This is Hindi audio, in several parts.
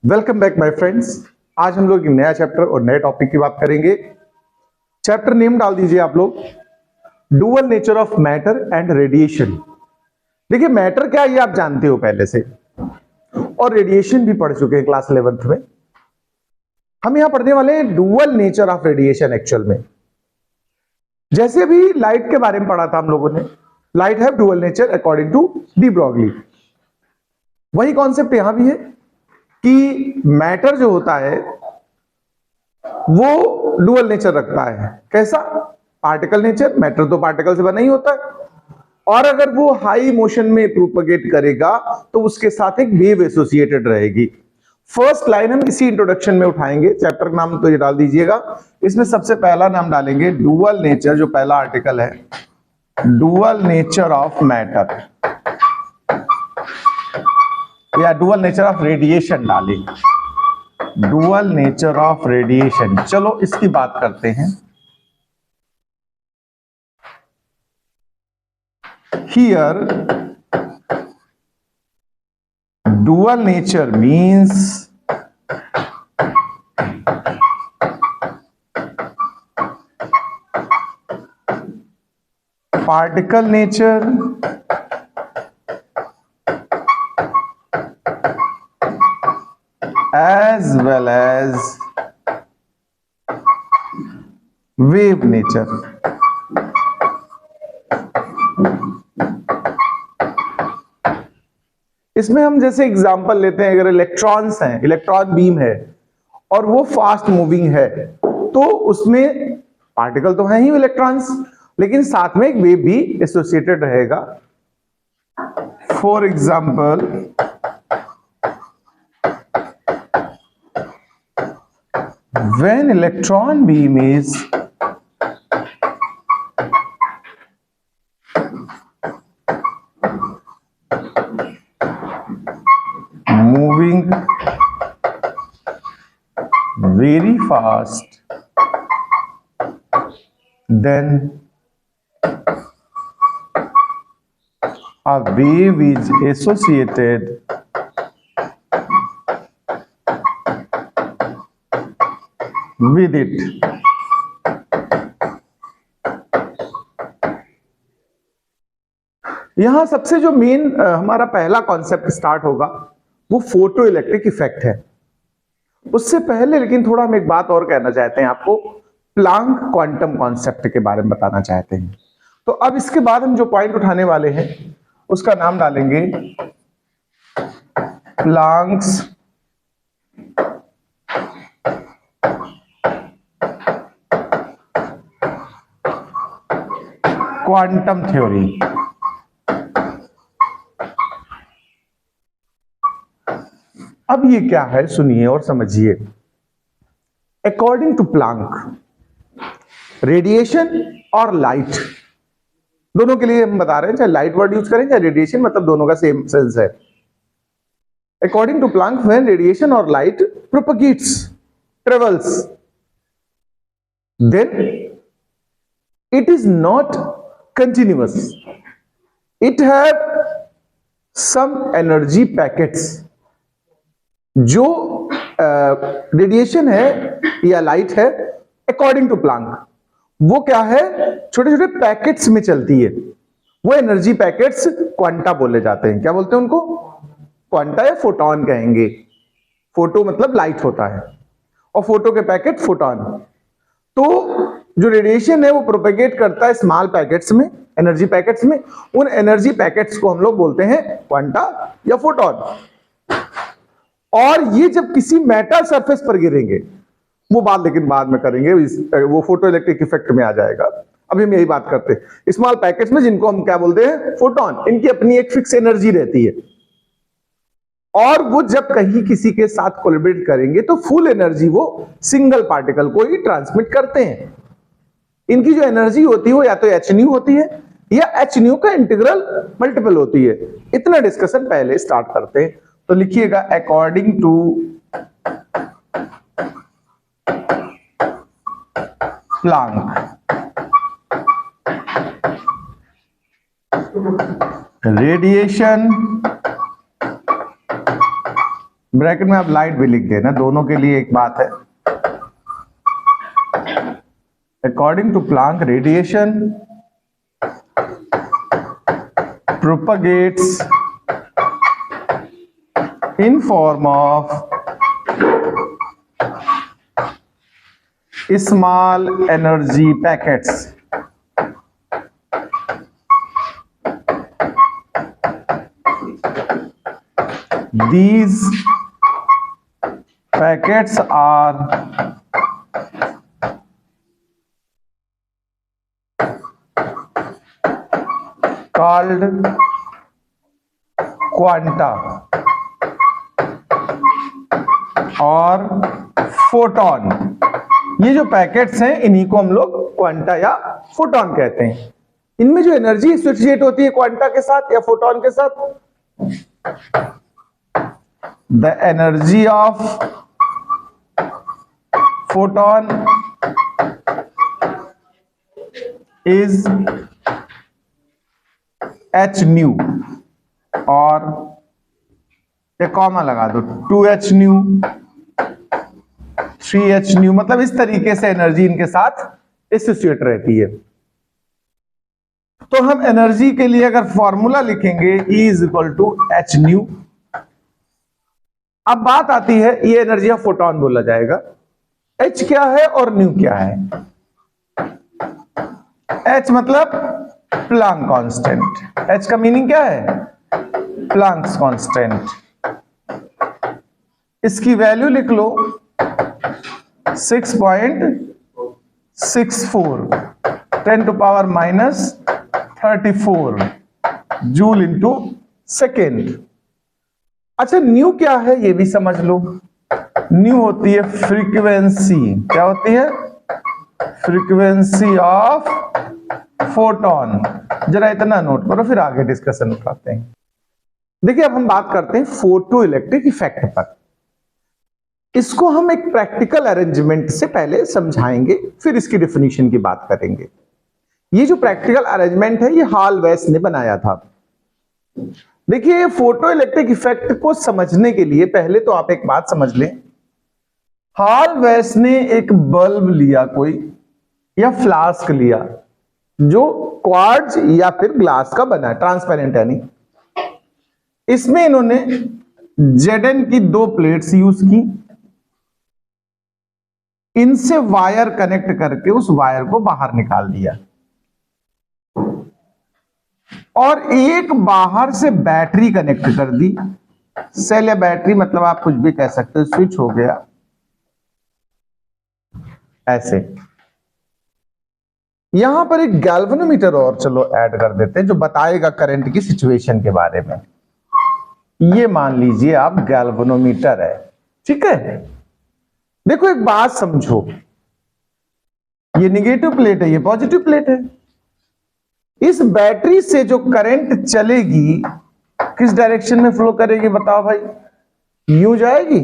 Welcome back my friends. आज हम लोग एक नया चैप्टर और नए टॉपिक की बात करेंगे। चैप्टर नेम डाल दीजिए आप लोग, dual nature of matter and radiation. देखिए, मैटर क्या है ये आप जानते हो पहले से, और रेडिएशन भी पढ़ चुके हैं क्लास 11th में। हम यहां पढ़ने वाले हैं dual nature of radiation. Actual में जैसे अभी लाइट के बारे में पढ़ा था हम लोगों ने, light have dual nature according to de Broglie. वही कॉन्सेप्ट यहां भी है कि मैटर जो होता है वो डुअल नेचर रखता है। कैसा? Particle nature. मैटर तो पार्टिकल से बना ही होता है, और अगर वो हाई मोशन में प्रोपगेट करेगा तो उसके साथ एक वेव एसोसिएटेड रहेगी। फर्स्ट लाइन हम इसी इंट्रोडक्शन में उठाएंगे। चैप्टर का नाम तो ये डाल दीजिएगा। इसमें सबसे पहला नाम डालेंगे डुअल नेचर, जो पहला आर्टिकल है, डुअल नेचर ऑफ मैटर, या डुअल नेचर ऑफ रेडिएशन डालेंगे। डुअल नेचर ऑफ रेडिएशन, चलो इसकी बात करते हैं। Here dual nature means particle nature as well as wave nature। इसमें हम जैसे एग्जांपल लेते हैं, अगर इलेक्ट्रॉन्स हैं, इलेक्ट्रॉन बीम है और वो फास्ट मूविंग है, तो उसमें पार्टिकल तो है ही इलेक्ट्रॉन्स, लेकिन साथ में एक वेव भी एसोसिएटेड रहेगा। For example, when electron beam is moving very fast, then a wave is associated with it। यहां सबसे जो मेन हमारा पहला कॉन्सेप्ट स्टार्ट होगा वो फोटो इलेक्ट्रिक इफेक्ट है। उससे पहले लेकिन थोड़ा हम एक बात और कहना चाहते हैं आपको, प्लांक क्वांटम कॉन्सेप्ट के बारे में बताना चाहते हैं। तो अब इसके बाद हम जो पॉइंट उठाने वाले हैं उसका नाम डालेंगे प्लांक्स क्वांटम थ्योरी। अब ये क्या है सुनिए और समझिए। अकॉर्डिंग टू प्लांक, रेडिएशन और लाइट दोनों के लिए हम बता रहे हैं, चाहे लाइट वर्ड यूज करें चाहे रेडिएशन, मतलब दोनों का सेम सेंस है। According to Planck, when radiation और light propagates, travels, then it is not continuous, it have some energy packets. जो रेडिएशन है या लाइट है, अकॉर्डिंग टू प्लांक, वो क्या है, छोटे छोटे पैकेट्स में चलती है। वो एनर्जी पैकेट्स क्वांटा बोले जाते हैं। क्या बोलते हैं उनको? क्वांटा या फोटॉन कहेंगे। फोटो मतलब लाइट होता है, और फोटो के पैकेट फोटॉन। तो जो रेडिएशन है वो प्रोपेगेट करता है स्मॉल पैकेट्स में, एनर्जी पैकेट्स में। उन एनर्जी पैकेट्स को हम लोग बोलते हैं क्वांटा या फोटॉन। और ये जब किसी मेटल सरफेस पर गिरेंगे, वो बात लेकिन बाद में करेंगे, वो फोटो इलेक्ट्रिक इफेक्ट में आ जाएगा। अभी हम यही बात करते हैं स्मॉल पैकेट्स में, जिनको हम क्या बोलते हैं, फोटॉन। इनकी अपनी एक फिक्स एनर्जी रहती है, और वो जब कहीं किसी के साथ कोलैबोरेट करेंगे तो फुल एनर्जी वो सिंगल पार्टिकल को ही ट्रांसमिट करते हैं। इनकी जो एनर्जी होती है वो या तो एच न्यू होती है या एच न्यू का इंटीग्रल मल्टीपल होती है। इतना डिस्कशन पहले स्टार्ट करते हैं। तो लिखिएगा, according to Planck, radiation bracket में आप लाइट भी लिख देना, दोनों के लिए एक बात है। According to Planck radiation propagates in form of small energy packets. These packets are called quanta और फोटॉन। ये जो पैकेट्स हैं इन्हीं को हम लोग क्वांटा या फोटॉन कहते हैं। इनमें जो एनर्जी एसोसिएट होती है क्वांटा के साथ या फोटॉन के साथ, the energy of photon is h new, और एक कॉमा लगा दो 2h न्यू 3h न्यू, मतलब इस तरीके से एनर्जी इनके साथ एसोसिएट रहती है। तो हम एनर्जी के लिए अगर फॉर्मूला लिखेंगे E is equal to h nu. अब बात आती है ये एनर्जी ऑफ फोटॉन बोला जाएगा, h क्या है और न्यू क्या है। h मतलब प्लैंक कांस्टेंट, h का मीनिंग क्या है, प्लैंक्स कांस्टेंट। इसकी वैल्यू लिख लो 6.64 10⁻34 जूल इंटू सेकेंड। अच्छा न्यू क्या है ये भी समझ लो। न्यू होती है फ्रीक्वेंसी, क्या होती है, फ्रीक्वेंसी ऑफ फोटॉन। जरा इतना नोट करो, फिर आगे डिस्कशन उठाते हैं। देखिए अब हम बात करते हैं फोटो इलेक्ट्रिक इफेक्ट पर। इसको हम एक प्रैक्टिकल अरेंजमेंट से पहले समझाएंगे, फिर इसकी डेफिनेशन की बात करेंगे। ये जो प्रैक्टिकल अरेंजमेंट है ये हॉल वेस्ट ने बनाया था। देखिए फोटो इलेक्ट्रिक इफेक्ट को समझने के लिए पहले तो आप एक बात समझ लें, हॉल वेस्ट ने एक बल्ब लिया कोई, या फ्लास्क लिया जो क्वार्ट्ज या फिर ग्लास का बना, ट्रांसपेरेंट है नहीं। इसमें इन्होंने Zn की 2 प्लेट्स यूज की, इनसे वायर कनेक्ट करके उस वायर को बाहर निकाल दिया, और एक बाहर से बैटरी कनेक्ट कर दी। सेल या बैटरी मतलब आप कुछ भी कह सकते हो, स्विच हो गया ऐसे। यहां पर एक गैल्वेनोमीटर और चलो ऐड कर देते हैं जो बताएगा करंट की सिचुएशन के बारे में। ये मान लीजिए आप गैल्वेनोमीटर है, ठीक है। देखो एक बात समझो, ये नेगेटिव प्लेट है, ये पॉजिटिव प्लेट है। इस बैटरी से जो करंट चलेगी किस डायरेक्शन में फ्लो करेगी बताओ भाई, यूं जाएगी।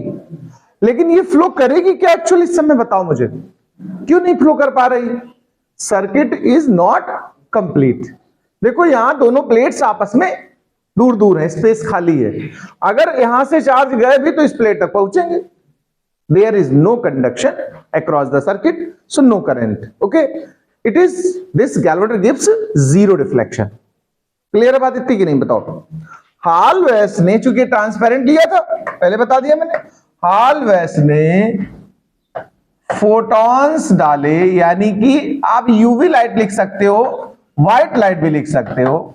लेकिन ये फ्लो करेगी क्या एक्चुअली, इस समय बताओ मुझे, क्यों नहीं फ्लो कर पा रही। Circuit is not complete. देखो यहां दोनों प्लेट्स आपस में दूर दूर है, स्पेस खाली है। अगर यहां से चार्ज गए भी तो इस प्लेट तक पहुंचेंगे। There is no conduction across the circuit, so no current. Okay, it is this galvanometer gives zero reflection. Clear है बात इतनी कि नहीं बताओ। हॉल वेस्ट ने चूंकि ट्रांसपेरेंट लिया था, पहले बता दिया मैंने, हॉल वेस्ट ने फोटॉन्स डाले, यानी कि आप यूवी लाइट लिख सकते हो, व्हाइट लाइट भी लिख सकते हो।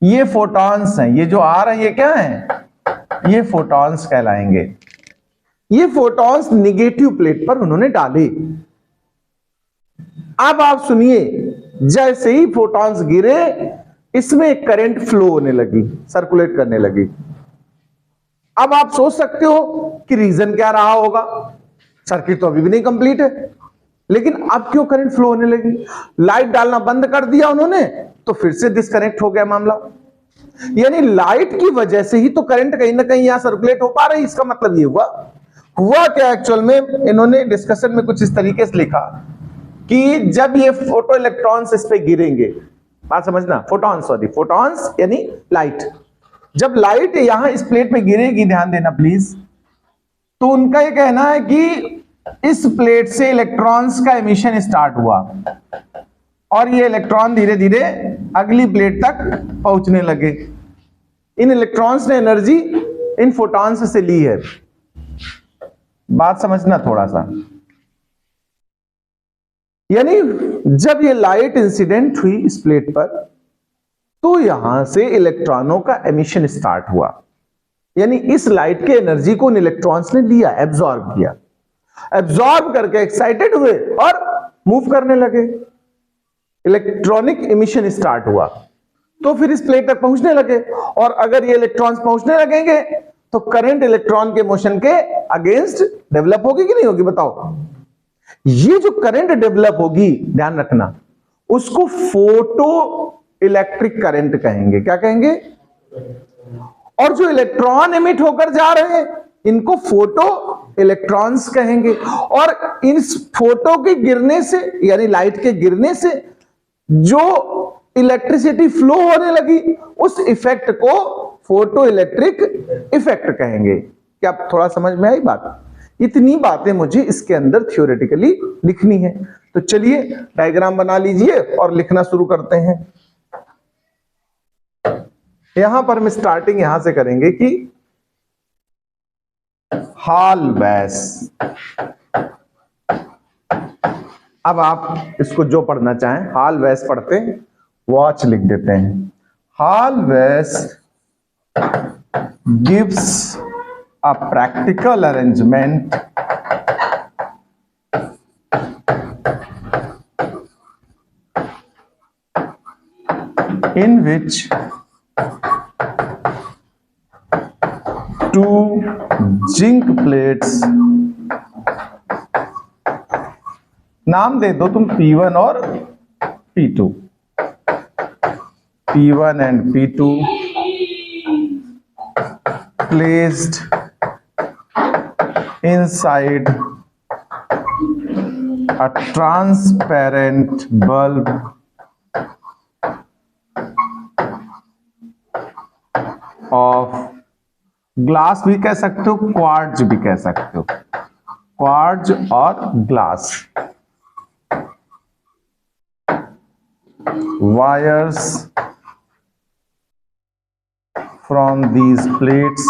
ये फोटॉन्स हैं, ये जो आ रहे हैं ये क्या है, ये फोटॉन्स कहलाएंगे। ये फोटॉन्स निगेटिव प्लेट पर उन्होंने डाले। अब आप सुनिए, जैसे ही फोटॉन्स गिरे इसमें एक करंट फ्लो होने लगी, सर्कुलेट करने लगी। अब आप सोच सकते हो कि रीजन क्या रहा होगा, सर्किट तो अभी भी नहीं कंप्लीट है, लेकिन अब क्यों करंट फ्लो होने लगी। लाइट डालना बंद कर दिया उन्होंने तो फिर से डिस्कनेक्ट हो गया मामला। यानी लाइट की वजह से ही तो करंट कहीं ना कहीं यहां सर्कुलेट हो पा रही। इसका मतलब ये हुआ क्या एक्चुअल में, इन्होंने डिस्कशन में कुछ इस तरीके से लिखा कि जब ये फोटो इलेक्ट्रॉन्स इस पे गिरेंगे, बात समझना, फोटॉन्स यानी लाइट, जब लाइट यहां इस प्लेट में गिरेगी, ध्यान देना प्लीज, तो उनका ये कहना है कि इस प्लेट से इलेक्ट्रॉन्स का एमिशन स्टार्ट हुआ और ये इलेक्ट्रॉन धीरे धीरे अगली प्लेट तक पहुंचने लगे। इन इलेक्ट्रॉन्स ने एनर्जी इन फोटॉन्स से ली है। बात समझना थोड़ा सा, यानी जब ये लाइट इंसिडेंट हुई इस प्लेट पर, तो यहां से इलेक्ट्रॉनों का एमिशन स्टार्ट हुआ, यानी इस लाइट के एनर्जी को इन इलेक्ट्रॉन्स ने लिया, एब्जॉर्ब किया, एब्जॉर्ब करके एक्साइटेड हुए और मूव करने लगे, इलेक्ट्रॉनिक एमिशन स्टार्ट हुआ, तो फिर इस प्लेट तक पहुंचने लगे। और अगर ये इलेक्ट्रॉन्स पहुंचने लगेंगे तो करंट इलेक्ट्रॉन के मोशन के अगेंस्ट डेवलप होगी कि नहीं होगी, बताओ। ये जो करंट डेवलप होगी, ध्यान रखना, उसको फोटो इलेक्ट्रिक करंट कहेंगे। क्या कहेंगे? और जो इलेक्ट्रॉन एमिट होकर जा रहे हैं, इनको फोटो इलेक्ट्रॉन्स कहेंगे। और इस फोटो के गिरने से, यानी लाइट के गिरने से जो इलेक्ट्रिसिटी फ्लो होने लगी, उस इफेक्ट को फोटो इलेक्ट्रिक इफेक्ट कहेंगे। क्या थोड़ा समझ में आई बात? इतनी बातें मुझे इसके अंदर थ्योरेटिकली लिखनी है। तो चलिए डायग्राम बना लीजिए और लिखना शुरू करते हैं। यहां पर हम स्टार्टिंग यहां से करेंगे कि हॉल वैस। अब आप इसको जो पढ़ना चाहें, हॉल वैस पढ़ते हैं, वॉच लिख देते हैं। हॉल वैस gives a practical arrangement in which two zinc plates, नाम दे दो तुम P1 और P2, P1 and P2 placed inside a transparent bulb of, glass भी कह सकते हो, क्वार्ट्ज भी कह सकते हो, क्वार्ट्ज और glass. Wires from these plates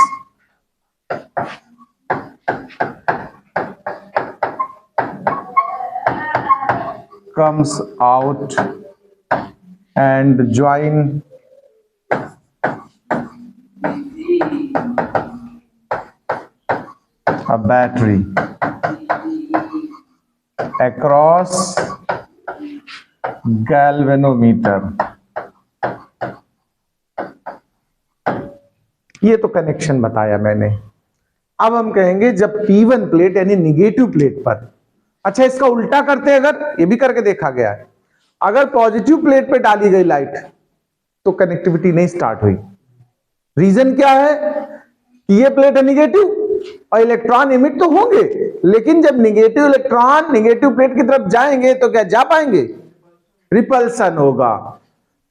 comes out and join a battery across galvanometer। ये तो कनेक्शन बताया मैंने। अब हम कहेंगे जब P1 प्लेट यानी निगेटिव प्लेट पर, अच्छा इसका उल्टा करते हैं, अगर ये भी करके देखा गया है, अगर पॉजिटिव प्लेट पे डाली गई लाइट तो कनेक्टिविटी नहीं स्टार्ट हुई। रीजन क्या है कि ये प्लेट है निगेटिव और इलेक्ट्रॉन इमिट तो होंगे, लेकिन जब निगेटिव इलेक्ट्रॉन निगेटिव प्लेट की तरफ जाएंगे तो क्या जा पाएंगे? रिपल्सन होगा।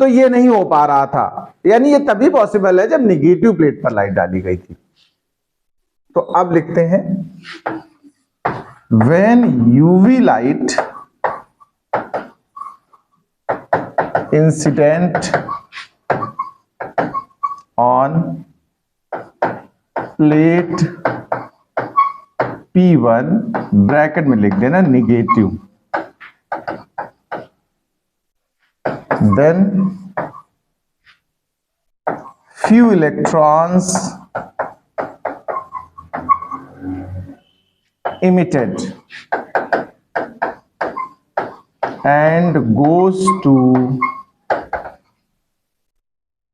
तो ये नहीं हो पा रहा था, यानी ये तभी पॉसिबल है जब निगेटिव प्लेट पर लाइट डाली गई थी। तो अब लिखते हैं when UV light incident on plate P1, bracket में लिख देना negative, then few electrons emitted and goes to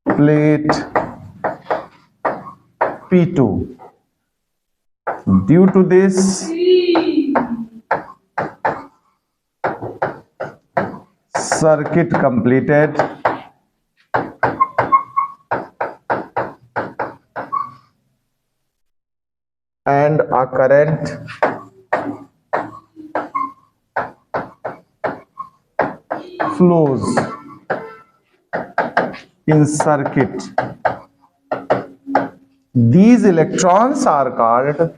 plate P2. Due to this, circuit completed and a current flows in circuit these electrons are called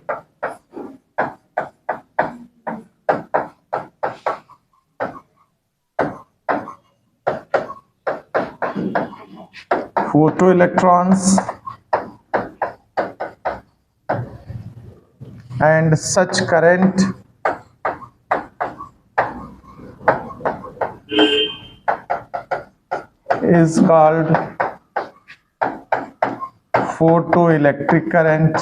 photoelectrons, and such current is called photoelectric current.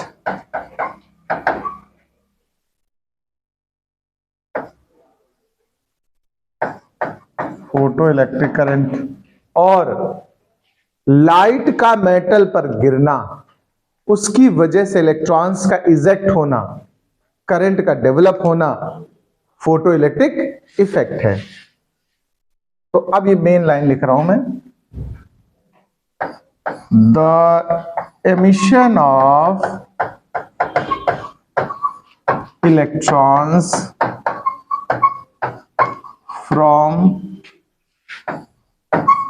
Photoelectric current. और लाइट का मेटल पर गिरना, उसकी वजह से इलेक्ट्रॉन्स का इजेक्ट होना, करंट का डेवलप होना, फोटोइलेक्ट्रिक इफेक्ट है। तो अब ये मेन लाइन लिख रहा हूं मैं, the emission of electrons from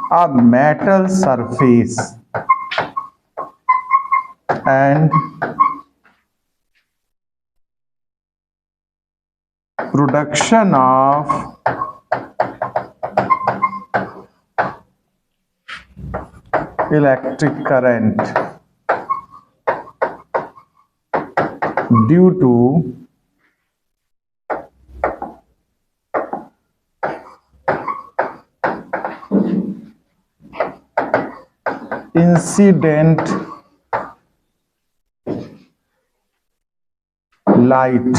a metal surface and production of electric current due to incident light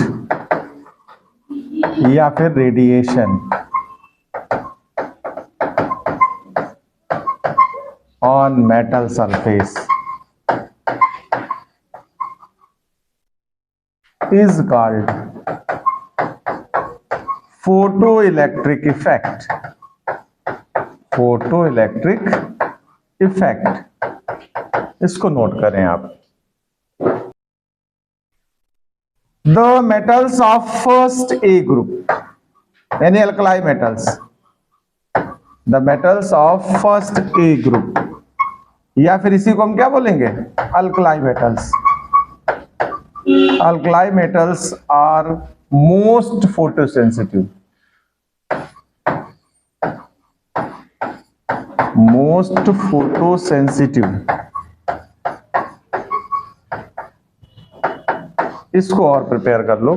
या फिर radiation on metal surface is called photoelectric effect. Photoelectric effect, इसको नोट करें आप। The metals of first A group, यानी alkali metals, the metals of first A group, या फिर इसी को हम क्या बोलेंगे, alkali metals. Alkali metals are most photosensitive, most photosensitive. इसको और प्रिपेयर कर लो।